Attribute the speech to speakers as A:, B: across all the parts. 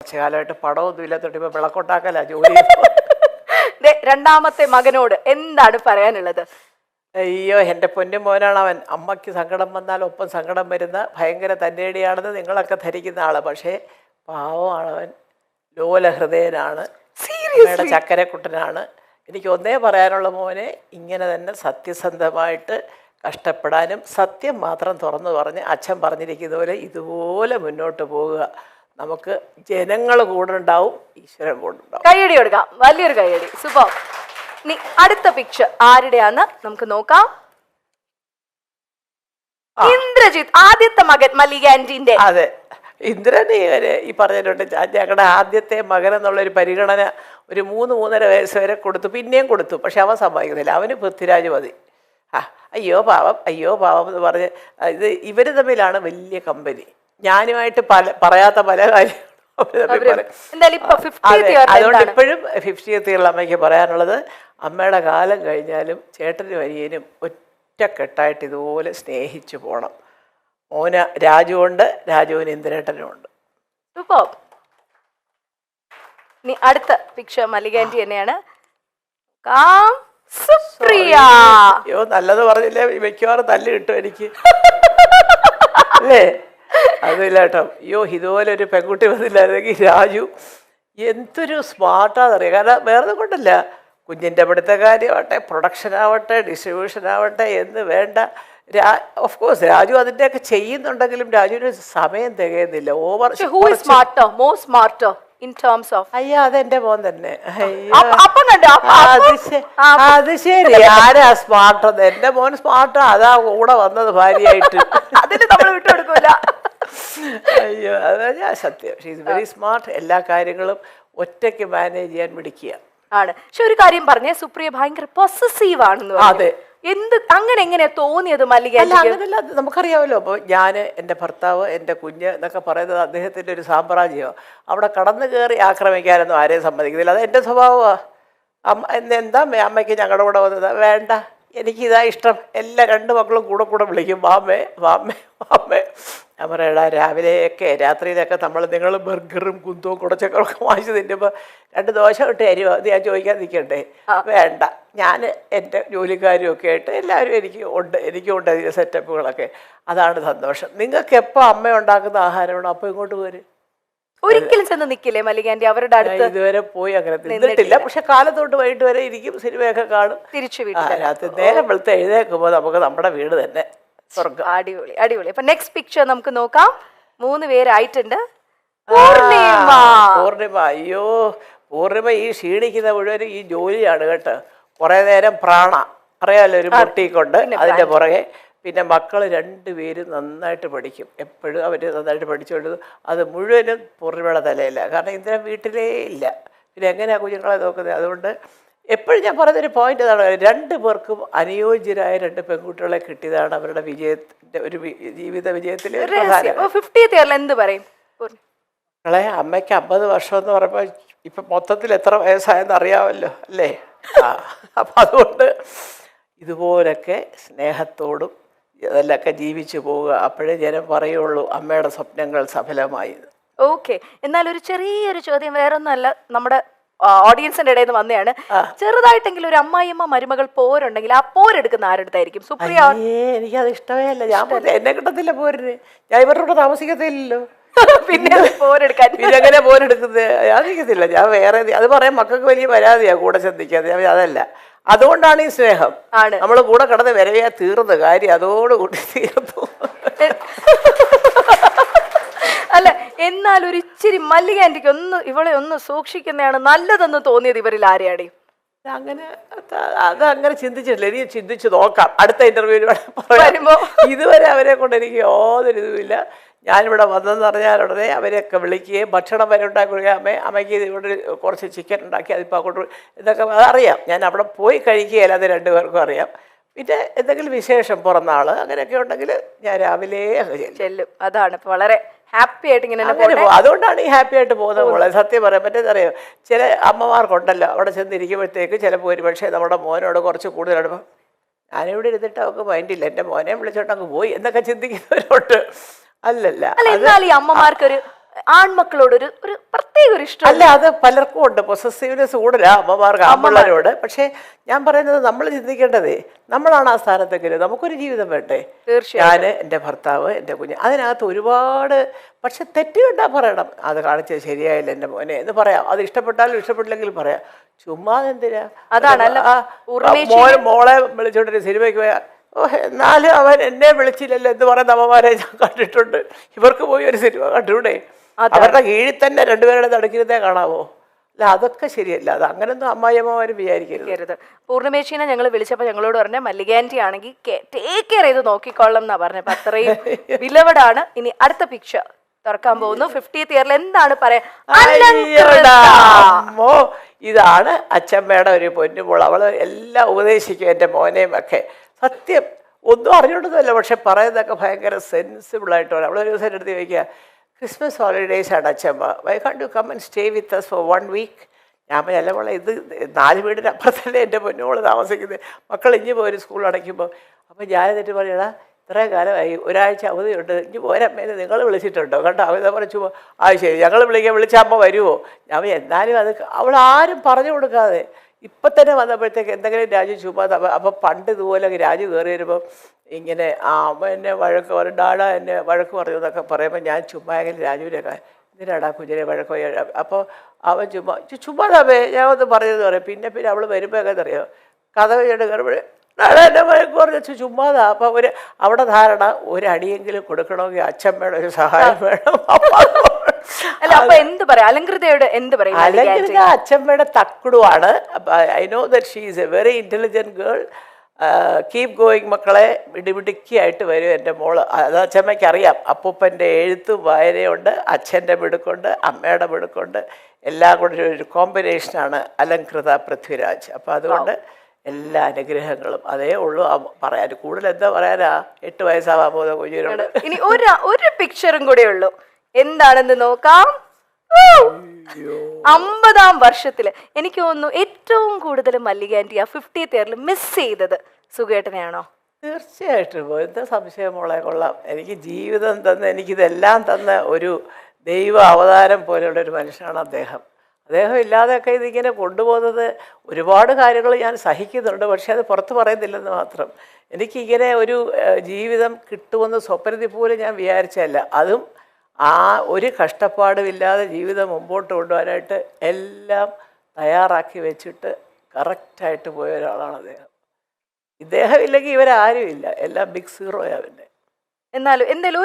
A: കുറച്ചു കാലമായിട്ട് പടമൊന്നും ഇല്ലാത്തോട്ട് ഇപ്പൊ വിളക്കൊട്ടാക്കല ജോലി.
B: രണ്ടാമത്തെ മകനോട് എന്താണ് പറയാനുള്ളത്?
A: അയ്യോ, എൻ്റെ പൊന്നു മോനാണ് അവൻ. അമ്മയ്ക്ക് സങ്കടം വന്നാൽ ഒപ്പം സങ്കടം വരുന്ന ഭയങ്കര തൻ്റെടിയാണെന്ന് നിങ്ങളൊക്കെ ധരിക്കുന്ന ആള്. പക്ഷേ പാവമാണ് അവൻ, ലോലഹൃദയനാണ്, അമ്മയുടെ ചക്കരക്കുട്ടനാണ്. എനിക്ക് ഒന്നേ പറയാനുള്ള മോനെ, ഇങ്ങനെ തന്നെ സത്യസന്ധമായിട്ട് കഷ്ടപ്പെടാനും സത്യം മാത്രം തുറന്നു പറഞ്ഞ് അച്ഛൻ പറഞ്ഞിരിക്കുന്ന പോലെ ഇതുപോലെ മുന്നോട്ട് പോവുക. നമുക്ക് ജനങ്ങൾ കൂടെ ഉണ്ടാവും, ഈശ്വരൻ കൂടെ ഉണ്ടാവും.
B: കൈയടി കൊടുക്കാം, വലിയൊരു കൈയടി. സൂപ്പർ. ഇനി അടുത്ത പിക്ചർ ആരുടെയാന്ന് നമുക്ക് നോക്കാം. ഇന്ദ്രജിത്ത്, ആദ്യത്തെ മകൻ മല്ലിക ആന്റിന്റെ.
A: അതെ, ഇന്ദ്രന് ഈ പറഞ്ഞിട്ടുണ്ട്. ഞങ്ങളുടെ ആദ്യത്തെ മകൻ എന്നുള്ളൊരു പരിഗണന ഒരു 3-3.5 വയസ്സ് വരെ കൊടുത്തു, പിന്നെയും കൊടുത്തു. പക്ഷെ അവൻ സമ്മതിക്കുന്നില്ല, അവന് പൃഥ്വിരാജ് മതി. അയ്യോ പാവം, അയ്യോ പാവം എന്ന് പറഞ്ഞ് ഇവർ തമ്മിലാണ് വലിയ കമ്പനി. ഞാനുമായിട്ട് പറയാത്ത പല കാര്യങ്ങളും അതുകൊണ്ട് ഇപ്പോഴും 50th ഇയറിൽ അമ്മയ്ക്ക് പറയാനുള്ളത്, അമ്മയുടെ കാലം കഴിഞ്ഞാലും ചേട്ടനും അനിയനും ഒറ്റക്കെട്ടായിട്ട് ഇതുപോലെ സ്നേഹിച്ചു പോകണം. മോന് രാജുവുണ്ട്, രാജുവിന് ഇന്ദ്രേട്ടനും ഉണ്ട്.
B: ഇനി അടുത്ത പിക്ചർ മല്ലിക ആന്റി തന്നെയാണ്. സുപ്രിയ.
A: അയ്യോ, നല്ലത് പറഞ്ഞില്ലേ, മിക്കവാറും തല്ല് കിട്ടും എനിക്ക് അല്ലേ? അതില്ല കേട്ടോ. അയ്യോ, ഇതുപോലെ ഒരു പെൺകുട്ടി വന്നില്ലായിരുന്നെങ്കിൽ രാജു എന്തൊരു സ്മാർട്ടാണെന്നറിയാം. കാരണം വേറെ കൊണ്ടല്ല, കുഞ്ഞിൻ്റെ പഠിത്ത കാര്യമാവട്ടെ, പ്രൊഡക്ഷൻ ആവട്ടെ, ഡിസ്ട്രിബ്യൂഷൻ ആവട്ടെ എന്ന് വേണ്ട. ഓഫ് കോഴ്സ് രാജു അതിൻ്റെയൊക്കെ ചെയ്യുന്നുണ്ടെങ്കിലും രാജുവിന് സമയം തികയുന്നില്ല. അയ്യോ, അതെന്റെ മോൻ തന്നെ. അത് ശരി, ആരാ സ്മാർട്ട്? എന്റെ മോൻ സ്മാർട്ടാ, അതാ കൂടെ വന്നത് ഭാര്യയായിട്ട്. അയ്യോ, അതാ ഞാൻ സത്യം. She is very smart. എല്ലാ കാര്യങ്ങളും ഒറ്റയ്ക്ക് മാനേജ് ചെയ്യാൻ മിടിക്കുക
B: ആണ്. പക്ഷെ ഒരു കാര്യം പറഞ്ഞേ, സുപ്രിയ ഭയങ്കര പൊസസീവ് ആണെന്ന്.
A: അതെ,
B: അങ്ങനെ എങ്ങനെയാ തോന്നിയത് മല്ലിക?
A: അങ്ങനെയല്ല, നമുക്കറിയാമല്ലോ. അപ്പോൾ ഞാൻ, എൻ്റെ ഭർത്താവ്, എൻ്റെ കുഞ്ഞ് എന്നൊക്കെ പറയുന്നത് അദ്ദേഹത്തിൻ്റെ ഒരു സാമ്രാജ്യമോ. അവിടെ കടന്നു കയറി ആക്രമിക്കാനൊന്നും ആരെയും സമ്മതിക്കുന്നില്ല. അത് എൻ്റെ സ്വഭാവമാണ്. എന്താ അമ്മയ്ക്ക് ഞങ്ങളുടെ കൂടെ വന്നത്? വേണ്ട, എനിക്കിതാ ഇഷ്ടം. എല്ലാ 2 മക്കളും കൂടെ വിളിക്കും, വാമ്മേ വാമ്മേ വാമ്മേ. ഞാൻ പറയടാ, രാവിലെയൊക്കെ രാത്രിയിലൊക്കെ നിങ്ങൾ ബർഗറും കുന്തവും കുടച്ചക്കറൊക്കെ വാങ്ങിച്ച് തിന്നുമ്പോൾ 2 ദോശ ഇട്ട് തരുമോ? അത് ഞാൻ ചോദിക്കാൻ നിൽക്കണ്ടേ? വേണ്ട, ഞാൻ എൻ്റെ ജോലിക്കാരും ഒക്കെ ആയിട്ട് എല്ലാവരും എനിക്കുണ്ട് അതിൻ്റെ സെറ്റപ്പുകളൊക്കെ. അതാണ് സന്തോഷം. നിങ്ങൾക്ക് എപ്പോൾ അമ്മ ഉണ്ടാക്കുന്ന ആഹാരമാണ്, അപ്പോൾ ഇങ്ങോട്ട് പോര്.
B: ഒരിക്കലും ചെന്ന് നിൽക്കില്ലേ മല്ലിക ആന്റി അവരുടെ അടുത്ത്?
A: ഇതുവരെ പോയി അങ്ങനെ നിന്നിട്ടില്ല. പക്ഷെ കാലത്തോട്ട് വൈകിട്ട് വരെ ഇരിക്കും, സിനിമയൊക്കെ കാണും.
B: തിരിച്ചു
A: രാത്രി നേരം വെളുത്ത് എഴുന്നേൽക്കുമ്പോൾ നമുക്ക് നമ്മുടെ വീട് തന്നെ സ്വർഗ്ഗം.
B: അടിപൊളി അടിപൊളി. അപ്പൊ നെക്സ്റ്റ് പിക്ചർ നമുക്ക് നോക്കാം. 3 പേരായിട്ടുണ്ട്. പൂർണിമ.
A: അയ്യോ, പൂർണിമ ഈ ക്ഷീണിക്കുന്ന മുഴുവനും ഈ ജോലിയാണ് കേട്ടോ. കുറെ നേരം അറിയാമല്ലോ, ഒരു പൊട്ടിക്കൊണ്ട് അതിന്റെ പുറകെ. പിന്നെ മക്കൾ 2 പേരും നന്നായിട്ട് പഠിക്കും. എപ്പോഴും അവർ നന്നായിട്ട് പഠിച്ചുകൊണ്ട് അത് മുഴുവനും പൂർണിമയുടെ തലയില്ല. കാരണം ഇന്ദ്രൻ വീട്ടിലേ ഇല്ല. പിന്നെ എങ്ങനെയാണ് കുഞ്ഞുങ്ങളെ നോക്കുന്നത്? അതുകൊണ്ട് എപ്പോഴും ഞാൻ പറയുന്നൊരു പോയിന്റ് ഇതാണ്, 2 പേർക്കും അനുയോജ്യരായ 2 പെൺകുട്ടികളെ കിട്ടിയതാണ് അവരുടെ വിജയത്തിൻ്റെ ഒരു ജീവിത വിജയത്തിലെ
B: എന്ത് പറയും?
A: മക്കളെ, അമ്മയ്ക്ക് 50 വർഷം എന്ന് പറയുമ്പോൾ ഇപ്പം മൊത്തത്തിൽ എത്ര വയസ്സായെന്ന് അറിയാമല്ലോ അല്ലേ? അപ്പം അതുകൊണ്ട് ഇതുപോലൊക്കെ സ്നേഹത്തോടും ഇതെല്ലൊക്കെ ജീവിച്ചു പോവുക. അപ്പോഴേ ജനം പറയുള്ളൂ അമ്മയുടെ സ്വപ്നങ്ങൾ സഫലമായി.
B: ഓക്കെ, എന്നാൽ ഒരു ചെറിയൊരു ചോദ്യം, വേറൊന്നുമല്ല, നമ്മുടെ ഓഡിയൻസിന്റെ ഇടയിൽ നിന്ന് വന്നതാണ്. ചെറുതായിട്ടെങ്കിലും ഒരു അമ്മായിയമ്മ മരുമകൾ പോരുണ്ടെങ്കിൽ ആ പോരെടുക്കുന്ന ആരെടുത്തായിരിക്കും? സുപ്രിയ.
A: എനിക്കത് ഇഷ്ടമേ അല്ല. ഞാൻ എന്നെ കിട്ടത്തില്ല പോരിന്. ഞാൻ ഇവരുടെ കൂടെ താമസിക്കത്തില്ലല്ലോ.
B: പിന്നെ പോരെടുക്കാൻ
A: ഇതെങ്ങനെ പോരെടുക്കുന്നത്? ഞാൻ ഞാൻ വേറെ അത് പറയാൻ മക്കൾക്ക് വലിയ പരാതിയാണ് കൂടെ ചിന്തിക്കാതെ. അതല്ല, അതുകൊണ്ടാണ് ഈ സ്നേഹം. നമ്മൾ കൂടെ കിടന്ന് വരവേ തീർന്ന കാര്യം അതോടുകൂടി തീർന്നു.
B: അല്ല, എന്നാൽ ഒരു ഇച്ചിരി മല്ലിക ആന്റിക്ക് ഇവളെ ഒന്ന് സൂക്ഷിക്കുന്നതാണ് നല്ലതെന്ന് തോന്നിയത് ഇവരിൽ ആരെയാണ്?
A: അങ്ങനെ അതങ്ങനെ ചിന്തിച്ചിട്ടില്ല. ഇനി ചിന്തിച്ച് നോക്കാം അടുത്ത ഇന്റർവ്യൂവിൽ വരുമ്പോൾ. ഇതുവരെ അവരെ കൊണ്ട് എനിക്ക് യാതൊരു ഇതുമില്ല. ഞാനിവിടെ വന്നതെന്ന് പറഞ്ഞാൽ ഉടനെ അവരെയൊക്കെ വിളിക്കുകയും ഭക്ഷണം വരെ ഉണ്ടാക്കി കൊടുക്കുക. അമ്മയ്ക്ക് ഇവിടെ കുറച്ച് ചിക്കൻ ഉണ്ടാക്കി അതിപ്പോൾ അങ്ങോട്ട് ഇതൊക്കെ അറിയാം. ഞാൻ അവിടെ പോയി കഴിക്കുകയില്ല, അത് 2 പേർക്കും അറിയാം. പിന്നെ എന്തെങ്കിലും വിശേഷം പിറന്നാൾ അങ്ങനെയൊക്കെ ഉണ്ടെങ്കിൽ ഞാൻ രാവിലെ
B: ചെല്ലും. അതാണ് വളരെ ഹാപ്പി ആയിട്ട് ഇങ്ങനെ.
A: അതുകൊണ്ടാണ് ഈ ഹാപ്പി ആയിട്ട് പോകുന്നത് മോളെ. സത്യം പറയാൻ പറ്റേതറിയോ, ചില അമ്മമാർക്കുണ്ടല്ലോ അവിടെ ചെന്നിരിക്കുമ്പോഴത്തേക്ക് ചിലപ്പോൾ ഒരു പക്ഷേ നമ്മുടെ മോനോട് കുറച്ച് കൂടുതലാണ്, ഞാനിവിടെ ഇരുന്നിട്ട് അവൾക്ക് മൈൻഡില്ല, എൻ്റെ മോനെ വിളിച്ചോട്ട് അങ്ങ് പോയി എന്നൊക്കെ ചിന്തിക്കുന്നവരോട്ട്. അല്ലല്ല,
B: അമ്മമാർക്കൊരു ആൺമക്കളോട് ഒരു ഒരു പ്രത്യേക ഒരു ഇഷ്ടം?
A: അല്ല, അത് പലർക്കും ഉണ്ട്. പൊസസീവ്നെസ് കൂടുതലാ അമ്മമാർക്ക് ആൺപിള്ളേരോട്. പക്ഷെ ഞാൻ പറയുന്നത് നമ്മൾ ചിന്തിക്കേണ്ടതേ, നമ്മളാണ് ആ സ്ഥാനത്തെങ്കിലും നമുക്കൊരു ജീവിതം വേണ്ടേ. ഞാൻ, എൻ്റെ ഭർത്താവ്, എൻ്റെ കുഞ്ഞ്, അതിനകത്ത് ഒരുപാട്. പക്ഷെ തെറ്റ് കണ്ടാൽ പറയണം, അത് കാണിച്ചത് ശരിയായില്ല എൻ്റെ മോനെ എന്ന് പറയാം. അത് ഇഷ്ടപ്പെട്ടാലും ഇഷ്ടപ്പെട്ടില്ലെങ്കിലും പറയാം. ചുമ്മാ എന്തിനാ?
B: അതാണ്
A: മോളെ വിളിച്ചോണ്ടൊരു സിനിമയ്ക്ക് പോയാൽ എന്നാലും അവൻ എന്നെ വിളിച്ചില്ലല്ലോ എന്ന് പറയുന്ന അമ്മമാരെ ഞാൻ കണ്ടിട്ടുണ്ട്. ഇവർക്ക് പോയി ഒരു സിനിമ കണ്ടൂടെ? അവരുടെ കീഴിൽ തന്നെ രണ്ടുപേരുടെ നടക്കിരുന്നേ കാണാവോ? അല്ല, അതൊക്കെ ശരിയല്ല. അത് അങ്ങനൊന്നും അമ്മായിയമ്മമാരും വിചാരിക്കരുത്.
B: പൂർണ്ണിമേശീനെ ഞങ്ങൾ വിളിച്ചപ്പോൾ ഞങ്ങളോട് പറഞ്ഞ മല്ലികാൻറ്റി ആണെങ്കിൽ ടേക്ക് കെയർ ചെയ്ത് നോക്കിക്കൊള്ളാം എന്നാ പറഞ്ഞത്. അപ്പൊ അത്രയും വിലവടാണ്. ഇനി അടുത്ത പിക്ചർ തുറക്കാൻ പോകുന്നു. 50th ഇയറിൽ എന്താണ് പറയാ?
A: ഇതാണ് അച്ഛമ്മയുടെ ഒരു പൊന്നുമോൾ. അവള് എല്ലാം ഉപദേശിക്കും എൻ്റെ മോനെയും ഒക്കെ. സത്യം ഒന്നും അറിഞ്ഞോണ്ടതല്ല, പക്ഷെ പറയുന്നതൊക്കെ ഭയങ്കര സെൻസിബിളായിട്ട് പറയും. അവളൊരു ദിവസം എടുത്ത് ചോദിക്കുക, ക്രിസ്മസ് ഹോളിഡേയ്സ് ആണ് അച്ഛമ്മ, why can't you come and stay with us for 1 week? ഞാൻ അല്ല മോളെ, ഇത് 4 വീടിന് അപ്പുറത്തല്ലേ എൻ്റെ പൊന്നുമോള് താമസിക്കുന്നത്. മക്കൾ ഇഞ്ഞ് പോയൊരു സ്കൂൾ അടയ്ക്കുമ്പോൾ. അപ്പം ഞാൻ എന്നിട്ട് പറയടാ, ഇത്രയും കാലമായി, ഒരാഴ്ച അവധിയുണ്ട്, ഇഞ്ഞ് പോരമ്മേനെ നിങ്ങൾ വിളിച്ചിട്ടുണ്ടോ? കണ്ടോ? അവ പറഞ്ഞു, ആ ശരി, ഞങ്ങൾ വിളിച്ച അമ്മ വരുമോ? ഞാൻ എന്നാലും അത് അവൾ ആരും പറഞ്ഞു കൊടുക്കാതെ ഇപ്പം തന്നെ വന്നപ്പോഴത്തേക്ക് എന്തെങ്കിലും രാജു ചുമ്മാ. അപ്പം പണ്ട് ഇതുപോലെ രാജു കയറി വരുമ്പം ഇങ്ങനെ അമ്മ എന്നെ വഴക്ക് പറയും, ഡാഡാ എന്നെ വഴക്ക് പറയൂ എന്നൊക്കെ പറയുമ്പോൾ ഞാൻ ചുമ്മായെങ്കിലും രാജുവിനൊക്കെ എന്തിനാടാ കുഞ്ഞിനെ വഴക്ക്. അപ്പോൾ അവൻ ചുമ്മാതാവേ ഞാൻ ഒന്ന് പറഞ്ഞതെന്ന് പറയും. പിന്നെ അവൾ വരുമ്പോൾ എങ്ങനെ അറിയാം, കഥ കഴിഞ്ഞിട്ട് കയറുമ്പോഴേ ഡാഡാ എന്നെ വഴക്ക് പറഞ്ഞു ചുമ്മാതാ. അപ്പം അവിടെ ധാരണ ഒരടിയെങ്കിലും കൊടുക്കണമെങ്കിൽ അച്ഛമ്മയുടെ ഒരു സഹായം വേണം.
B: എന്ത് പറയാ അലങ്കൃതയോട് എന്ത് പറയും?
A: അലങ്കൃത അച്ഛമ്മയുടെ തക്കുടുവാണ്. I know that she is a very intelligent girl. Keep going മക്കളെ, മിടുമിടുക്കിയായിട്ട് വരും എൻ്റെ മോള്. അത് അച്ഛമ്മയ്ക്ക് അറിയാം. അപ്പൂപ്പൻ്റെ എഴുത്തും വായനയുണ്ട്, അച്ഛൻ്റെ മിടുക്കുണ്ട്, അമ്മയുടെ മിടുക്കുണ്ട്, എല്ലാം കൂടെ ഒരു കോമ്പിനേഷനാണ് അലങ്കൃത പൃഥ്വിരാജ്. അപ്പം അതുകൊണ്ട് എല്ലാ അനുഗ്രഹങ്ങളും അതേ ഉള്ളൂ പറയാൻ. കൂടുതൽ എന്താ പറയാനാ? 8 വയസ്സാവാൻ പോകുന്ന കുഞ്ഞിനോട്.
B: ഇനി ഒരു പിക്ചറും കൂടെ ഉള്ളൂ, എന്താണെന്ന് നോക്കാം. 50ാം വർഷത്തില് എനിക്ക് തോന്നുന്നു ഏറ്റവും കൂടുതൽ മല്ലികാൻറ്റി ആ 50th ഇയറിൽ മിസ് ചെയ്തത് സുഖേട്ടനെയാണോ?
A: തീർച്ചയായിട്ടും. എന്താ സംശയം മോളെ, കൊള്ളാം. എനിക്ക് ജീവിതം തന്ന, എനിക്കിതെല്ലാം തന്ന ഒരു ദൈവ അവതാരം പോലെയുള്ളൊരു മനുഷ്യനാണ് അദ്ദേഹം. അദ്ദേഹം ഇല്ലാതെയൊക്കെ ഇതിങ്ങനെ കൊണ്ടുപോകുന്നത് ഒരുപാട് കാര്യങ്ങൾ ഞാൻ സഹിക്കുന്നുണ്ട്, പക്ഷെ അത് പുറത്ത് പറയുന്നില്ലെന്ന് മാത്രം. എനിക്കിങ്ങനെ ഒരു ജീവിതം കിട്ടുമെന്ന് സ്വപ്നത്തിൽ പോലും ഞാൻ വിചാരിച്ചല്ല. അതും ആ ഒരു കഷ്ടപ്പാടുമില്ലാതെ ജീവിതം മുമ്പോട്ട് കൊണ്ടുപോകാനായിട്ട് എല്ലാം തയ്യാറാക്കി വെച്ചിട്ട് കറക്റ്റായിട്ട് പോയ ഒരാളാണ് അദ്ദേഹം. ഇദ്ദേഹം ഇല്ലെങ്കിൽ ഇവരാരും ഇല്ല, എല്ലാം ബിഗ് സീറോയാ. പിന്നെ
B: എന്നാലും എന്തായാലും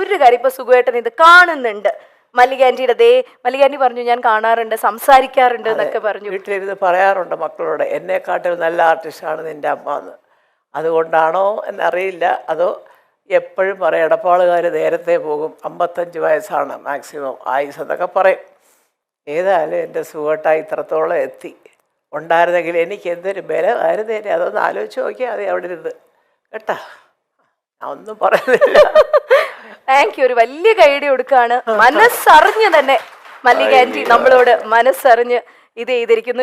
B: ഒരു കാര്യം ഇപ്പൊ സുഖേട്ടൻ ഇത് കാണുന്നുണ്ട്. മല്ലികാൻറ്റിയുടെ മല്ലികാൻറ്റി പറഞ്ഞു ഞാൻ കാണാറുണ്ട്, സംസാരിക്കാറുണ്ട് എന്നൊക്കെ പറഞ്ഞു.
A: വീട്ടിലിരുന്ന് പറയാറുണ്ട് മക്കളോട്, എന്നെക്കാട്ടിൽ നല്ല ആർട്ടിസ്റ്റാണ് നിൻ്റെ അമ്മ എന്ന്. അതുകൊണ്ടാണോ എന്നറിയില്ല, അതോ എപ്പോഴും പറയും എടപ്പാളുകാർ നേരത്തെ പോകും, 55 വയസ്സാണ് മാക്സിമം ആയുസ് എന്നൊക്കെ പറയും. ഏതായാലും എൻ്റെ സുഖേട്ടായി ഇത്രത്തോളം എത്തി ഉണ്ടായിരുന്നെങ്കിൽ എനിക്ക് എന്തൊരു ബലമായിരുന്നേനെ. അതൊന്ന് ആലോചിച്ച് നോക്കിയാൽ മതി അവിടെ ഇരുന്ന്. കേട്ടാ, ഞാൻ ഒന്നും പറയുന്നില്ല.
B: Thank you. ഒരു വലിയ കൈയടി കൊടുക്കുകയാണ്. മനസ്സറിഞ്ഞ് തന്നെ മല്ലികാൻറ്റി നമ്മളോട് മനസ്സറിഞ്ഞ് ഇത് ചെയ്തിരിക്കുന്നു.